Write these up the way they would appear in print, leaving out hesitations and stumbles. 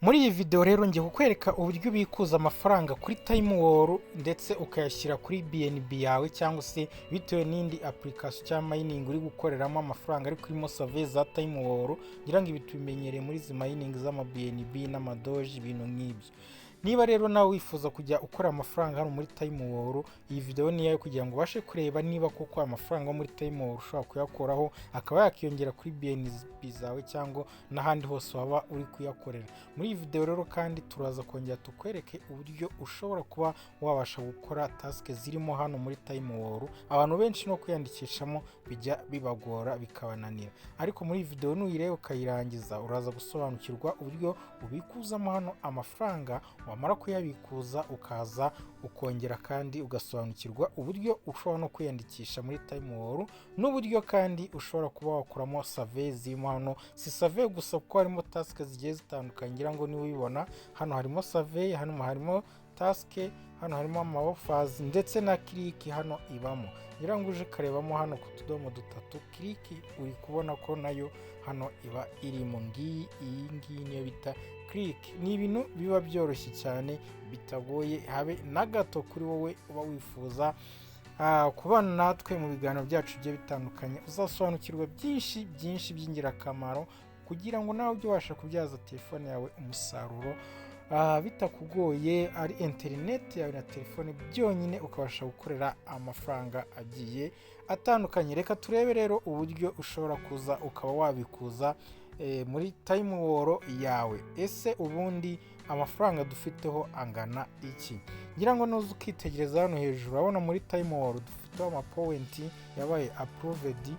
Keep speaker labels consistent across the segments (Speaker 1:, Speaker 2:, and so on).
Speaker 1: Muri iyi video rero ngiye kukwereka uburyo ubikuza amafaranga kuri TimeWall ndetse ukayashyira kuri BNB yawe cyangwa se bitewe n'indi application cyangwa mining uri gukoreramo amafaranga ari kuri Mosave za TimeWall, ngira ngo ibi tubimenyereye muri izi mining z'ama BNB n'amadoji ibintu nk'ibyo. Niba rero nawe wifuza kujya ukora amafaranga hano muri TimeWall, iyi video ni yawe kugira ngo ubashe kureba niba koko amafaranga muri TimeWall ushobora kuyakoraho akaba yakiyongera kuri BNB zawe cyangwa n'ahandi hose waba uri kuyakorera. Muri iyi video rero kandi turaza kongera tukwereke uburyo ushobora kuba wabasha gukora task zirimo hano muri TimeWall. Abantu benshi no kwiyandikishamo bijya bibagora bikabananira, ariko muri iyi video nuyireba ukayirangiza uraza gusobanukirwa uburyo ubikuzamo hano amafaranga, wamara kuyabikuza ukaza ukongera kandi ugasobanukirwa uburyo ushobora no kwiyandikisha muri TimeWall n'uburyo kandi ushobora kuba wakuramo save zirimo hano. Si save gusa kuko harimo task zigiye zitandukanye, ngira ngo niwe ubibona hano harimo save, hano harimo task, hano harimo ama offers ndetse na click hano ibamo. Ngira ngo uje karebamo hano ku tudomo dutatu click uri kubona ko nayo hano iba iri mu iyi ngiyi niyo bita click. Ni ibintu biba byoroshye cyane bitagoye habe na gato kuri wowe uba wifuza kubana natwe mu biganiro byacu bigiye bitandukanye. Uzasobanukirwa byinshi by'ingirakamaro kugira ngo nawe ujye ubasha kubyaza telefone yawe umusaruro bitakugoye, ari internet yawe na telefone byonyine ukabasha gukorera amafaranga agiye atandukanye. Reka turebe rero uburyo ushobora kuza ukaba wabikuza muri TimeWall yawe. Ese ubundi amafaranga dufiteho angana iki? Ngira ngo nuza ukitegereza hano hejuru urabona muri TimeWall dufiteho ama point yabaye approved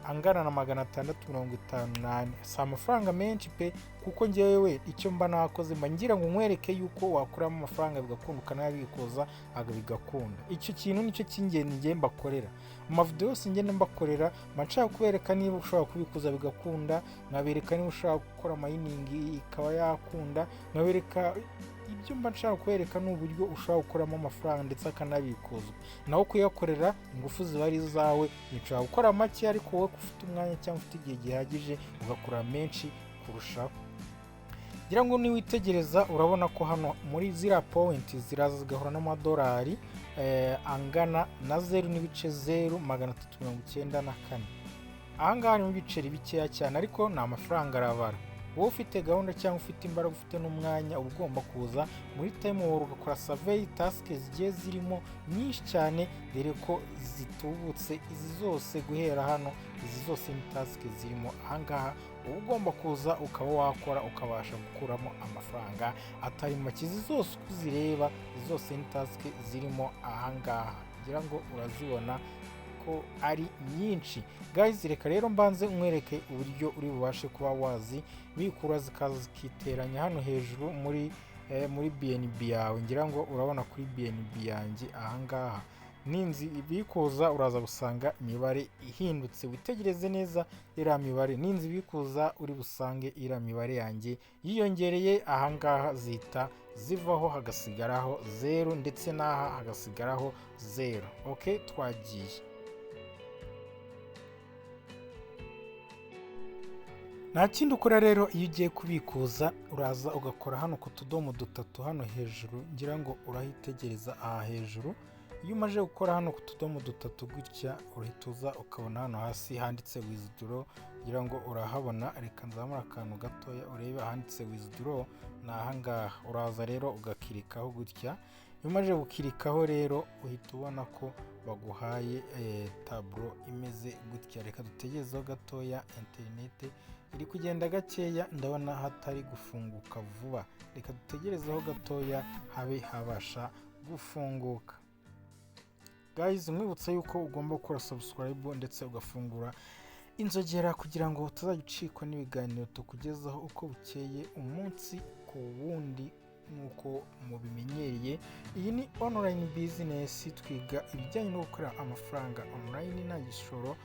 Speaker 1: angana na 658. Si amafaranga menshi pe, kuko ngewe icyo mba nakoze mba ngira ngo nkwereke yuko wakuramo amafaranga bigakunda ukanabikuza bigakunda. Icyo kintu nicyo cy'ingenzi ngiye mbakorera mu mavideo yose ngenda mbakorera. Nshaka kubereka niba ushobora kubikuza bigakunda, nkabereka niba ushobora gukora mining ikaba yakunda, nkabereka ibyo mba nshaka kwereka n'uburyo ushobora gukoramo amafaranga ndetse akanabikuzwa. Naho kuyakorera ingufu ziba ari zawe, nshobora gukora make ariko wowe ufite umwanya cyangwa ufite igihe gihagije ugakora menshi kurushaho. Ngira ngo niwitegereza urabona ko hano muri zira point ziraza zigahura n'amadolari angana na 0.0394. Ahangaha ni mu biceri bikeya cyane ariko ni amafaranga arabara. Wowe ufite gahunda cyangwa ufite imbaraga ufite n'umwanya uba ugomba kuza muri TimeWall ugakora survey task zigiye zirimo nyinshi cyane, dore ko zitubutse izi zose guhera hano. Izi zose ni task zirimo ahangaha uba ugomba kuza ukaba wakora ukabasha gukuramo amafaranga atari make. Izi zose uzireba izi zose ni task zirimo ahangaha, ngira ngo urazibona ko ari nyinshi. Guys, reka rero mbanze nkwereke uburyo uri bubashe kuba wazi bikura zikaza zikiteranya hano hejuru muri BNB yawe. Ngira ngo urabona kuri BNB yanjye ahangaha ninzi bikuza uraza gusanga imibare ihindutse. Witegereze neza iriya mibare ninzi bikuza uri busange iriya mibare yanjye yiyongereye ahangaha, zita zivaho hagasigaraho 0 ndetse n'aha hagasigaraho 0. Okay, twagiye. Nta kindi ukora rero iyo ugiye kubikuza, uraza ugakora hano ku tudomo dutatu hano hejuru. Ngira ngo urahitegereza aha hejuru. Iyo umaze gukora hano ku tudomo dutatu gutya urahituza ukabona hano hasi handitse withdraw. Ngira ngo urahabona, reka nzamura akantu gatoya urebe handitse withdraw na ahangaha. Uraza rero ugakirikaho gutya. Iyo umaze gukirikaho rero uhita ubona ko baguhaye tableau imeze gutya. Reka dutegerezeho gatoya, internet iri kugenda gakeya ndabona hatari gufunguka vuba. Reka dutegerezeho gatoya habe habasha gufunguka. Guys, mwibutsa yuko ugomba gukora subscribe ndetse ugafungura inzogera kugira ngo utazagicikwa n'ibiganiro tukugezaho uko bukeye umunsi ku wundi nkuko mubimenyereye. Iyi ni online business, twiga ibijyanye no gukora amafaranga online nta gishoro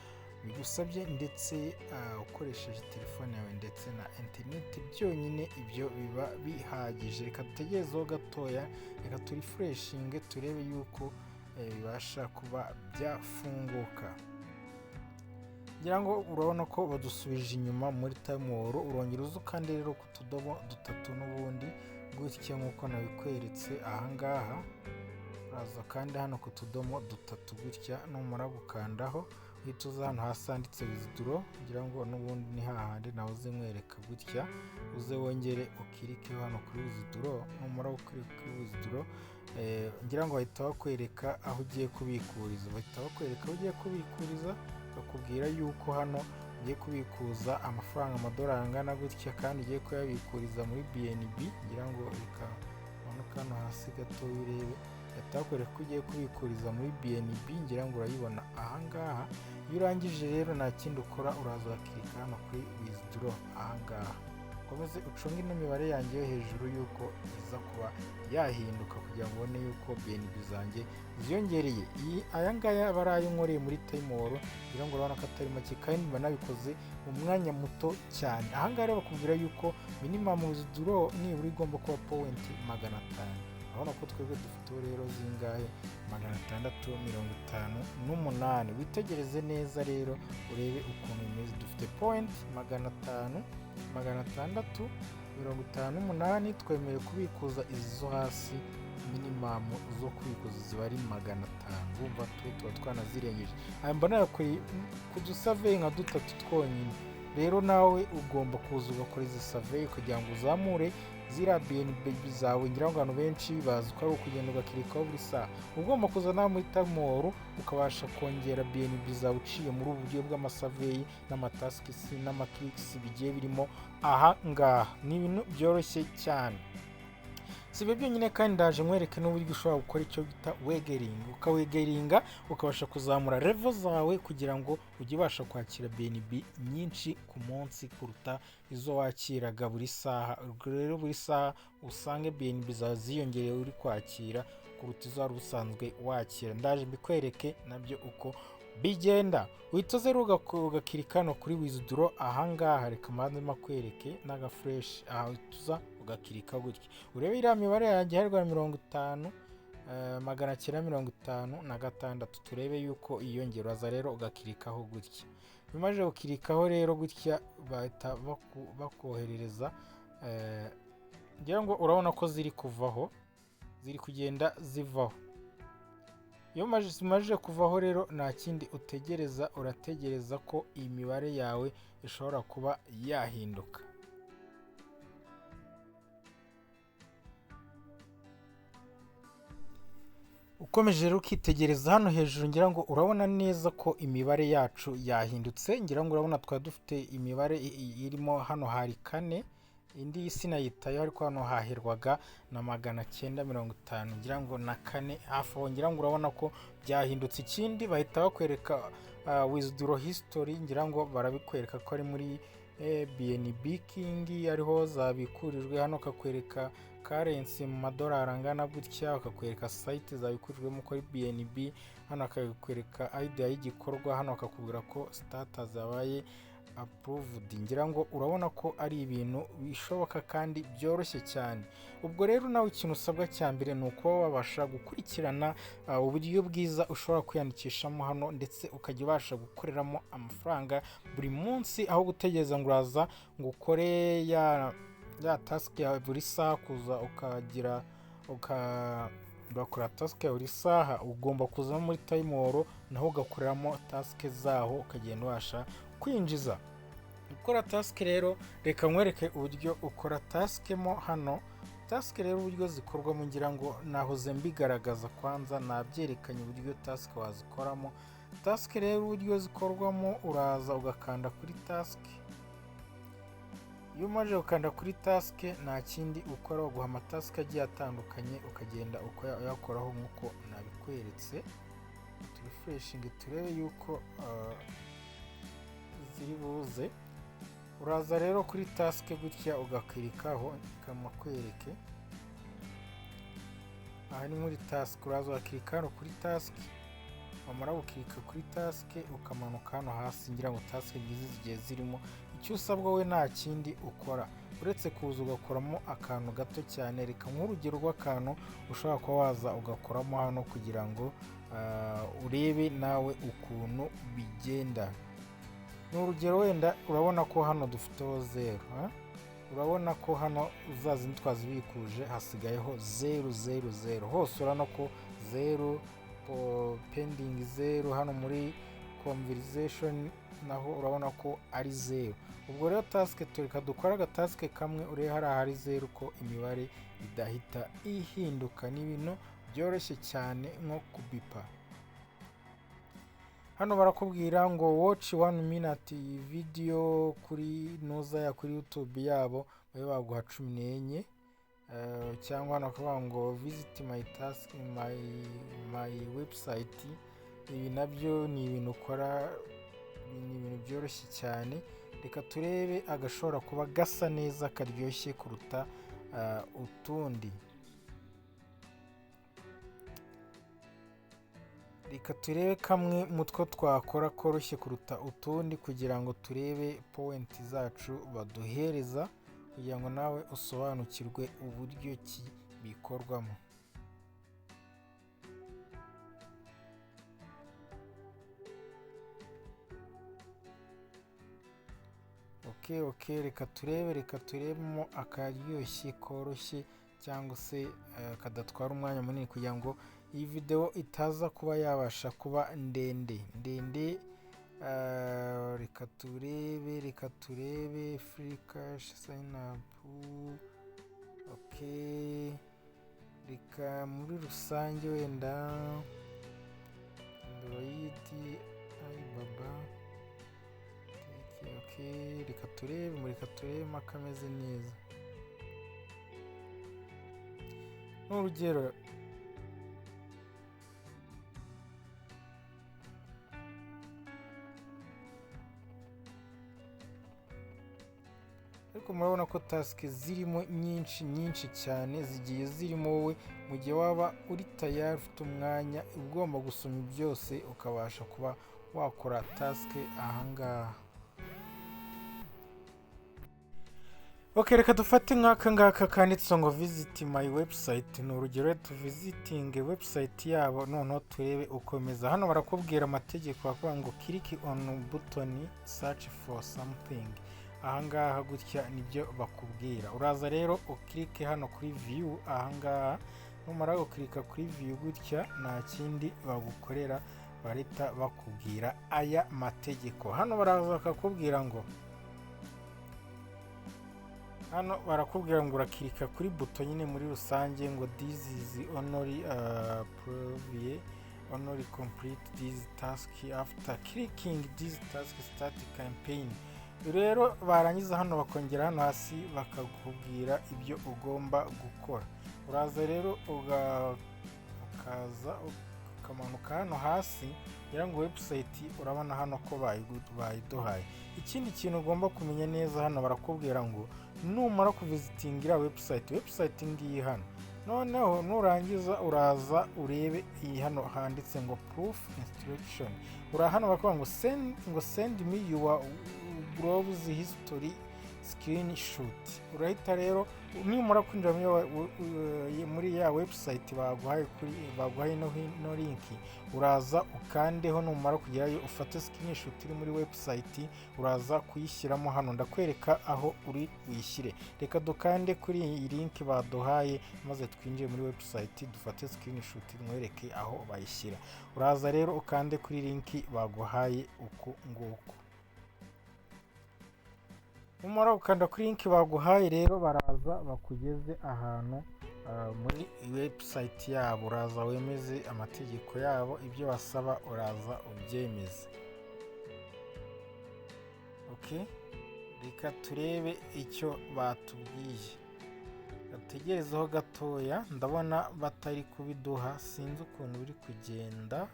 Speaker 1: bigusabye ndetse ukoresheje telefone yawe ndetse na internet byonyine, ibyo biba bihagije. Reka dutegerezeho gatoya, reka turefreshinge turebe yuko bibasha kuba byafunguka. ngira ngo urabona ko badusubije inyuma muri time war, urongera uza kandi rero ku tudomo dutatu n'ubundi gutya nk'uko nabikweretse ahangaha. Uraza kandi hano ku tudomo dutatu gutya, numara gukandaho uhita uza hano hasi handitse withdraw, ngira ngo n'ubundi ni hahandi nawe uze nkwereka gutya, uze wongere ukirike hano kuri withdraw. Numara gukirika kuri withdraw, ngira ngo bahita bakwereka aho ugiye kubikuriza, bakubwira yuko hano ugiye kubikuza amafaranga amadolari angana gutya kandi ugiye kuyabikuriza muri BNB. ngira ngo reka manuka hano hasi gato urebe, bahita bakwereka ko ugiye kubikuriza muri BNB, ngira ngo urayibona ahangaha. Iyo urangije rero nta kindi ukora, uraza wakirika hano kuri withdraw ahangaha, ukomeze ucunge ino mibare yanjye yo hejuru yuko iza kuba yahinduka kugira ngo ubone yuko BNB zanjye ziyongereye. Aya ngaya aba ari ayo nkoreye muri time war, ngira ngo urabona ko atari make kandi mba nabikoze mu mwanya muto cyane. Ahangaha rero bakubwira yuko minimum withdraw nibura igomba kuba point 500. urabona ko twebwe dufite rero zingahe 658. Witegereze neza rero urebe ukuntu bimeze, dufite point 658, twemerewe kubikuza izi zo hasi minimum zo kubikuza ziba ari 500. Urumva tuba twanazirengeje. Aya mbona ku dusave nka dutatu twonyine. Rero nawe ugomba kuza ugakora izi survey kugira ngo uzamure zira BNB zawe. ngira ngo abantu benshi bazi ko ari ukugenda ugakirikaho buri saha. Ugomba kuza nawe muri time war ukabasha kongera BNB zawe uciye muri ubu buryo bw'amasurvey n'amatasks n'amaklicks bigiye birimo aha ngaha. Ni ibintu byoroshye cyane. Si ibyo byonyine kandi ndaje nkwereke n'uburyo ushobora gukora icyo bita wegeringa, ukabasha kuzamura level zawe kugira ngo ujye ubasha kwakira BNB nyinshi ku munsi kuruta izo wakiraga buri saha. Rero buri saha usange BNB zawe ziyongereye uri kwakira kuruta izo wari usanzwe wakira. Ndaje mbikwereke nabyo uko bigenda. Witoze rero ugakirika hano kuri withdraw ahangaha, reka mbanze makwereke n'aga fresh aho tuza ugakirika gutya. Urebe iriya mibare yanjye harwa 50,956, turebe yuko iyongera. Aza rero ugakirikaho gutya. Bimaze gukirikaho rero gutya bahita bakoherereza, ngira ngo urabona ko ziri kuvaho, ziri kugenda zivaho. Iyo maje kuvaho rero nta kindi utegereza, urategereza ko iyi mibare yawe ishobora kuba yahinduka. Ukomeje rero ukitegereza hano hejuru, ngira ngo urabona neza ko imibare yacu yahindutse. ngira ngo urabona twari dufite imibare irimo hano hari 4, indi sinayitayo ariko hano hahirwaga na 950, ngira ngo na 4 hafi aho. ngira ngo urabona ko byahindutse. Ikindi bahita bakwereka withdraw history, ngira ngo barabikwereka ko ari muri BNB King ariho zabikurijwe. Hano kakwereka currency mu madolari angana gutya, bakakwereka site zabikurijwemo ko ari BNB. Hano akakwereka idea y'igikorwa, hano akakubwira ko status zabaye approved. ngira ngo urabona ko ari ibintu bishoboka kandi byoroshye cyane. Ubwo rero nawe ikintu usabwa cya mbere ni uko wabasha gukurikirana uburyo bwiza ushobora kwiyandikishamo hano, ndetse ukajya ubasha gukoreramo amafaranga buri munsi, aho gutegereza ngo uraza ngo ukore ya task ya buri saha, kuza ukagira ugakora task ya buri saha. Ugomba kuza muri time war naho ugakoreramo task zaho, ukagenda ubasha kwinjiza. Ukora task rero reka nkwereke uburyo ukora task mo hano. Task rero uburyo zikorwamo, ngira ngo nahoze mbigaragaza, kwanza nabyerekanye uburyo task wazikoramo. Task rero uburyo zikorwamo, uraza ugakanda kuri task. Iyo umaze gukanda kuri task nta kindi ukora, uguha amatask agiye atandukanye ukagenda uyakoraho nk'uko nabikweretse. Refreshing turebe yuko ziri buze. Uraza rero kuri task gutya ugakirikaho, kamakwereke aha ni muri task. Uraza ukakirika hano kuri task, wamara gukirika kuri task ukamanuka hano hasi. ngira ngo task ngizi zigiye zirimo. Icyo usabwa we nta kindi ukora uretse kuza ugakoramo akantu gato cyane. Reka nk'urugero rw'akantu ushobora kuba waza ugakoramo hano kugira ngo urebe nawe ukuntu bigenda. ni urugero wenda urabona ko hano dufiteho 0, urabona ko hano zazindi twazibikuje hasigayeho 000 hose, urabona ko 0 pending 0, hano muri conversation naho urabona ko ari 0. ubwo rero task tureka dukora agatask kamwe, urebe hari ahari 0 ko imibare idahita ihinduka. ni ibintu byoroshye cyane nko kubipa. hano barakubwira ngo watch 1 minute video kuri Nozaya kuri YouTube yabo, babe baguha 14, cyangwa hano bakavuga ngo visit my task my website. ibi nabyo ni ibintu ukora, ni ibintu byoroshye cyane. reka turebe agashobora kuba gasa neza karyoshye kuruta utundi. reka turebe kamwe mutwo twakora koroshye kuruta utundi kugira ngo turebe point zacu baduhereza, kugira ngo nawe usobanukirwe uburyo ki bikorwamo. Okay, reka turebemo akaryoshye koroshye cyangwa se kadatwara umwanya munini, kugira ngo iyi video itaza kuba yabasha kuba ndende. reka turebe free cash sign up. Okay, reka muri rusange wenda Android Alibaba. Okay, reka turebe makameze neza. n'urugero ariko murabona ko task zirimo nyinshi cyane, zigiye zirimo wowe mu gihe waba uri tayari ufite umwanya ugomba gusoma byose ukabasha kuba wakora task ahangaha. Okay, reka dufate nk'aka ngaka kanditse ngo visit my website. ni urugero visiting website yabo, noneho turebe ukomeza. hano barakubwira amategeko bakuvuga ngo click on button search for something. ahangaha gutya nibyo bakubwira. uraza rero ukirike hano kuri view ahangaha, numara gukirika kuri view gutya nta kindi bagukorera, barita bakubwira aya mategeko. hano baraza bakakubwira ngo urakirika kuri buto nyine muri rusange ngo this is only only complete this task after clicking this task start campaign. rero barangiza hano bakongera hano hasi bakakubwira ibyo ugomba gukora. uraza rero ukaza ukamanuka hano hasi kugira ngo website urabona hano ko bayiduhaye. ikindi kintu ugomba kumenya neza, hano barakubwira ngo numara kuvisitingira website ngiyi hano, noneho nurangiza uraza urebe iyi hano handitse ngo proof instruction. hano bakubwira ngo send me your browse history screenshot. urahita rero nimara kwinjira muri ya website baguhaye no link, uraza ukandeho, numara kugerayo ufate screenshot iri muri website, uraza kuyishyiramo hano. ndakwereka aho uri uyishyire. reka dukande kuri iyi link baduhaye maze twinjiye muri website dufate screenshot mwereke aho bayishyira. uraza rero ukande kuri link baguhaye uku nguku. numara gukanda kuri link baguhaye rero baraza bakugeze ahantu muri website yabo. uraza wemeze amategeko yabo, ibyo basaba uraza ubyemeze. Okay, reka turebe icyo batubwiye. gategerezeho gatoya, ndabona batari kubiduha, sinzi ukuntu biri kugenda.